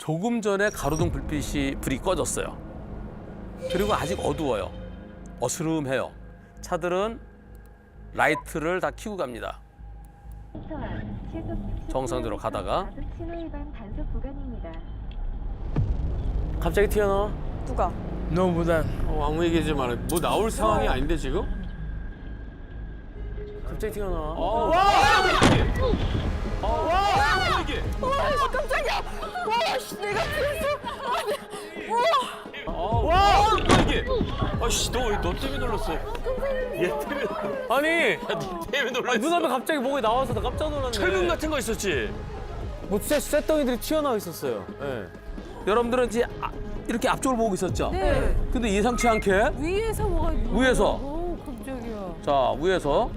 조금 전에 가로등 불이 꺼졌어요. 그리고 아직 어두워요. 어스름해요. 차들은 라이트를 다 켜고 갑니다. 정상대로 가다가 갑자기 튀어나와? 누가? 너무 무단. 아무 얘기하지 마라. 뭐 나올 상황이 아닌데 지금? 갑자기 튀어나와. 깜짝이야! 와, 씨, 내가 그랬어! 와! 뭐야 이게? 아씨 너 때문에 놀랐어. 얘 때문에. 아니, 너 때문에 놀랐어. 눈앞에 갑자기 뭐가 나와서 나 깜짝 놀랐네. 철근 같은 거 있었지? 뭐 쇳덩이들이 튀어나와 있었어요. 예. 여러분들은 이제 이렇게 앞쪽을 보고 있었죠? 네. 근데 예상치 않게 위에서 뭐가 위에서. 오, 깜짝이야. 자, 위에서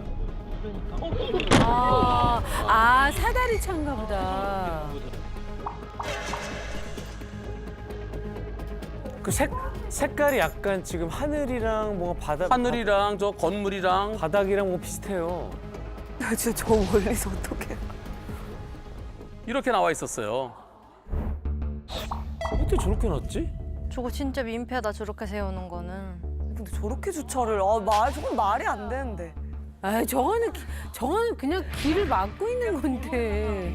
사다리 차인가 보다. 그 색깔이 약간 지금 하늘이랑 뭔가 하늘이랑 저 건물이랑 바닥이랑 뭐 비슷해요. 나 진짜 저 멀리서 어떡해. 이렇게 나와 있었어요. 어떻게 저렇게 놨지? 저거 진짜 민폐다 저렇게 세우는 거는. 근데 저렇게 주차를, 저건 말이 안 되는데. 저거는 그냥 길을 막고 있는 건데.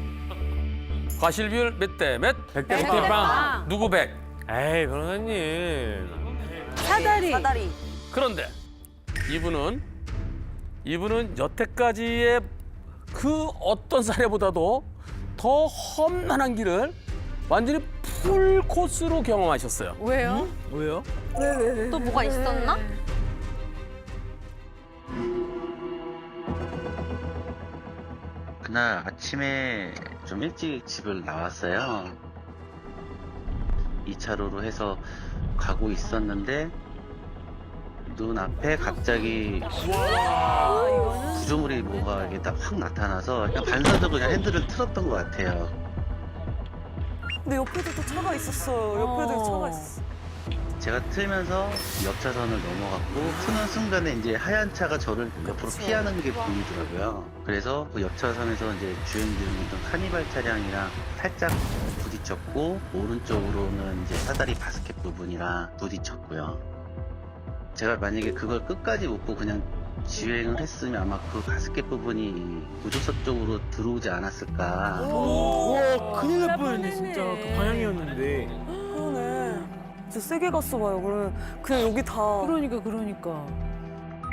과실비율 몇 대 몇? 100대 네. 빵. 누구 100? 에이, 변호사님. 사다리. 그런데 이분은 여태까지의 그 어떤 사례보다도 더 험난한 길을 완전히 풀 코스로 경험하셨어요. 왜요? 왜요? 왜? 또 뭐가 있었나? 그날 아침에 좀 일찍 집을 나왔어요. 2차로로 해서 가고 있었는데 눈앞에 갑자기 구조물이 뭐가 이게 딱 확 나타나서 그냥 반사적으로 그냥 핸들을 틀었던 것 같아요. 근데 옆에도 또 차가 있었어요. 옆에도 차가 있었어. 제가 틀면서 옆 차선을 넘어갔고 트는 순간에 이제 하얀 차가 저를 옆으로 피하는 게 보이더라고요. 그래서 그 옆 차선에서 이제 주행 중이던 카니발 차량이랑 살짝 부딪혔고 오른쪽으로는 이제 사다리 바스켓 부분이랑 부딪혔고요. 제가 만약에 그걸 끝까지 못 보고 그냥 지행을 했으면 아마 그 바스켓 부분이 구조서 쪽으로 들어오지 않았을까. 와, 큰일 날 뻔했네, 진짜. 그 방향이었는데. 그러네. 진짜 세게 갔어 봐요. 그냥 여기 다. 그러니까.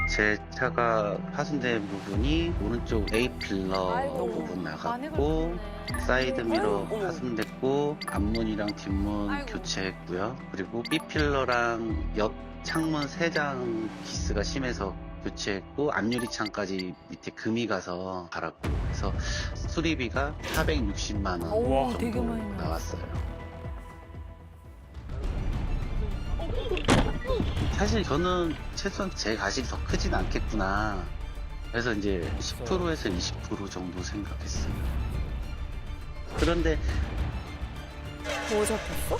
제 차가 파손된 부분이 오른쪽 A 필러 부분 나갔고 사이드 미러 파손됐고 앞문이랑 뒷문 교체했고요. 그리고 B 필러랑 옆 창문 3장 기스가 심해서 교체했고 앞유리창까지 밑에 금이 가서 갈았고 그래서 수리비가 460만 원 오, 되게 많이 나와. 나왔어요. 사실 저는 최소한 제 가실이 더 크진 않겠구나. 그래서 이제 10%에서 20% 정도 생각했어요. 그런데 뭐 잡혔어?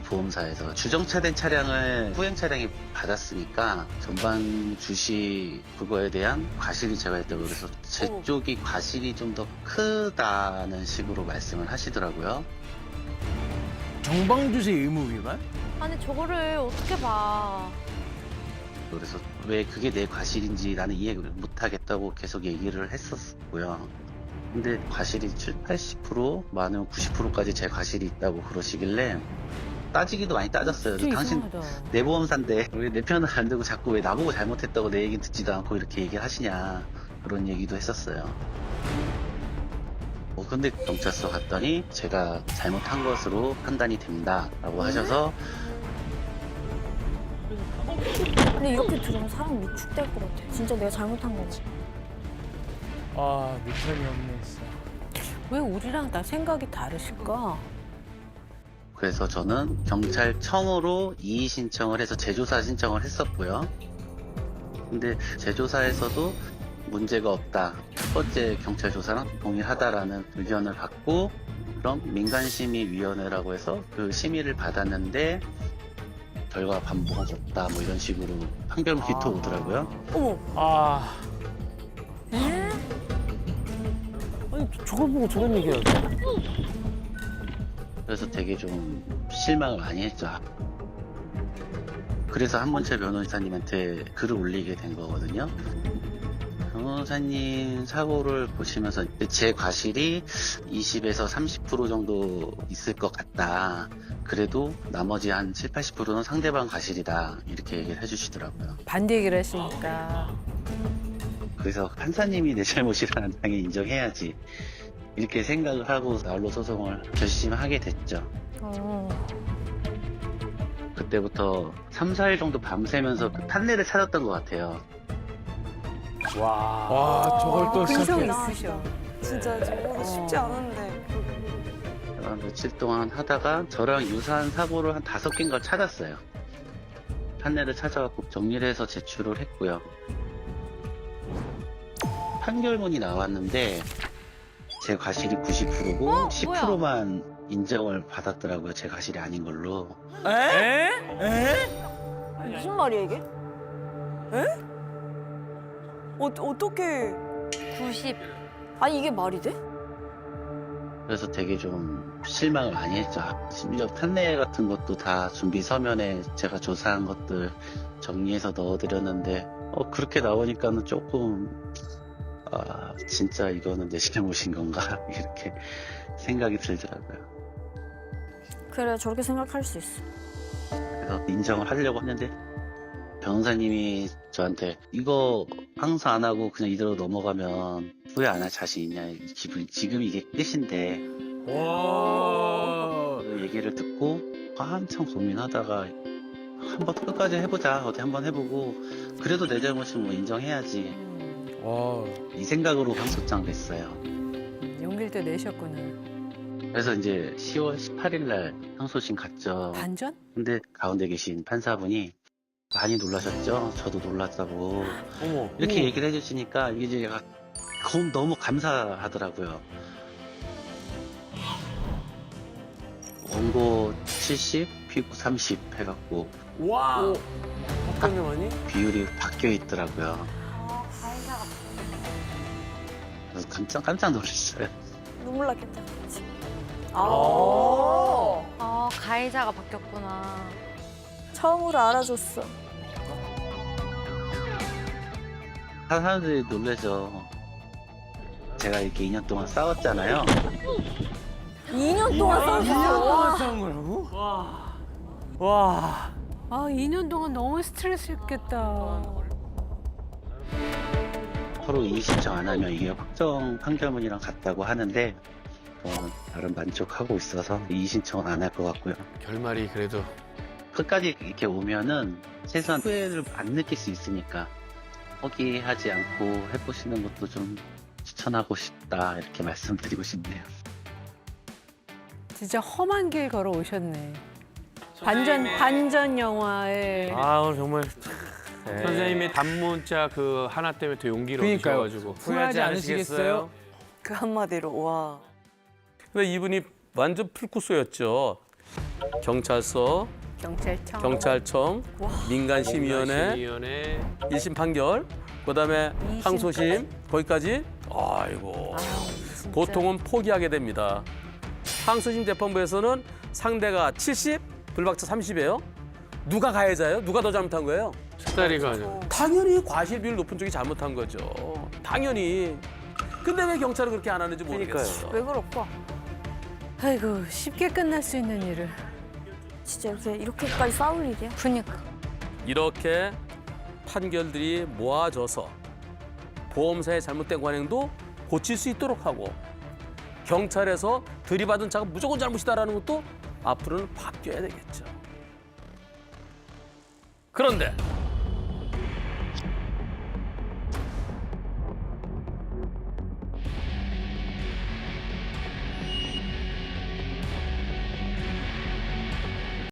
보험사에서 주정차된 차량을 후행 차량이 받았으니까 전반 주시 그거에 대한 과실이 제가 있다고 그래서 제 쪽이 과실이 좀 더 크다는 식으로 말씀을 하시더라고요. 정방주시 의무 위반? 아니 저거를 어떻게 봐. 그래서 왜 그게 내 과실인지 나는 이해 못하겠다고 계속 얘기를 했었고요. 근데 과실이 80% 많으면 90%까지 제 과실이 있다고 그러시길래 따지기도 많이 따졌어요. 진짜 당신 이상하다. 내 보험사인데 왜 내 편을 안 들고 자꾸 왜 나보고 잘못했다고 내 얘기 듣지도 않고 이렇게 얘기를 하시냐 그런 얘기도 했었어요. 근데 경찰서 갔더니 제가 잘못한 것으로 판단이 된다라고 하셔서 근데 이렇게 들으면 사람 위축될 것 같아. 진짜 내가 잘못한 거지. 아, 미편이 없네, 진짜. 왜 우리랑 다 생각이 다르실까? 그래서 저는 경찰청으로 이의 신청을 해서 재조사 신청을 했었고요. 근데 재조사에서도 문제가 없다. 첫 번째 경찰 조사랑 동일하다라는 의견을 받고 그럼 민간심의위원회라고 해서 그 심의를 받았는데 결과 반복하셨다 뭐 이런 식으로 판결문이 또 오더라고요. 어머. 아. 아니, 저걸 보고 저런 얘기하지? 그래서 되게 좀 실망을 많이 했죠. 그래서 한문철 변호사님한테 글을 올리게 된 거거든요. 변호사님 사고를 보시면서 제 과실이 20에서 30% 정도 있을 것 같다. 그래도 나머지 한 7, 80%는 상대방 과실이다. 이렇게 얘기를 해주시더라고요. 반대 얘기를 하시니까. 그래서 판사님이 내 잘못이라는 당연히 인정해야지. 이렇게 생각을 하고 나홀로 소송을 결심하게 됐죠. 그때부터 3, 4일 정도 밤새면서 그 판례를 찾았던 것 같아요. 와, 저걸 또 근성 시작해. 있으셔. 진짜 지금 쉽지 않은데. 며칠 동안 하다가 저랑 유사한 사고를 한 5개인가 찾았어요. 판례를 찾아갖고 정리를 해서 제출을 했고요. 판결문이 나왔는데 제 과실이 90%고 10%만 인정을 받았더라고요. 제 과실이 아닌 걸로. 무슨 말이야 이게? 어떻게 90. 아니 이게 말이 돼? 그래서 되게 좀 실망을 많이 했죠. 심지어 판례 같은 것도 다 준비 서면에 제가 조사한 것들 정리해서 넣어드렸는데 그렇게 나오니까는 조금 진짜 이거는 내 잘못인 건가 이렇게 생각이 들더라고요. 그래 저렇게 생각할 수 있어. 그래서 인정을 하려고 했는데 변호사님이 저한테 이거 항상 안 하고 그냥 이대로 넘어가면 후회 안 할 자신 있냐. 지금 이게 끝인데 그 얘기를 듣고 한참 고민하다가 한번 끝까지 해보자. 어디 한번 해보고 그래도 내 잘못이면 뭐 인정해야지. 이 생각으로 항소장 냈어요. 용기를 또 내셨구나. 그래서 이제 10월 18일 날 항소심 갔죠. 반전? 근데 가운데 계신 판사분이 많이 놀라셨죠? 저도 놀랐다고. 어머. 이렇게 얘기를 해주시니까 이게 제가 너무 감사하더라고요. 원고 70, 피고 30 해갖고 와. 박관님 아니? 비율이 바뀌어 있더라고요. 그래서 깜짝 놀랐어요. 눈물 났겠다. 가해자가 바뀌었구나. 처음으로 알아줬어. 사람들이 놀라죠. 제가 이렇게 2년 동안 싸웠잖아요. 2년 동안 싸웠어. 싸운 거라고? 와. 아, 2년 동안 너무 스트레스였겠다. 서로 이의신청 안 하면 이게 확정 판결문이랑 같다고 하는데 저는 나름 만족하고 있어서 이의신청은 안 할 것 같고요. 결말이 그래도 끝까지 이렇게 오면은 최소한 후회를 안 느낄 수 있으니까 포기하지 않고 해보시는 것도 좀 추천하고 싶다 이렇게 말씀드리고 싶네요. 진짜 험한 길 걸어 오셨네. 반전 영화에. 아, 오늘 정말. 선생님의 단문자 그 하나 때문에 더 용기를 그러니까요. 얻으셔가지고. 후회하지 않으시겠어요? 그 한마디로 와. 근데 이분이 완전 풀코스였죠. 경찰서, 경찰청, 민간심의위원회, 1심 판결, 그다음에 항소심 거기까지. 아이고. 보통은 포기하게 됩니다. 항소심 재판부에서는 상대가 70, 불박자 30이에요. 누가 가해자예요? 누가 더 잘못한 거예요? 다리가 아니야. 당연히 과실 비율 높은 쪽이 잘못한 거죠. 당연히. 근데 왜 경찰은 그렇게 안 하는지 모르겠어요. 왜 그럴까? 아이고, 쉽게 끝날 수 있는 일을. 진짜 이렇게까지 싸울 일이야? 그니까. 이렇게 판결들이 모아져서 보험사의 잘못된 관행도 고칠 수 있도록 하고 경찰에서 들이받은 차가 무조건 잘못이다라는 것도 앞으로는 바뀌어야 되겠죠. 그런데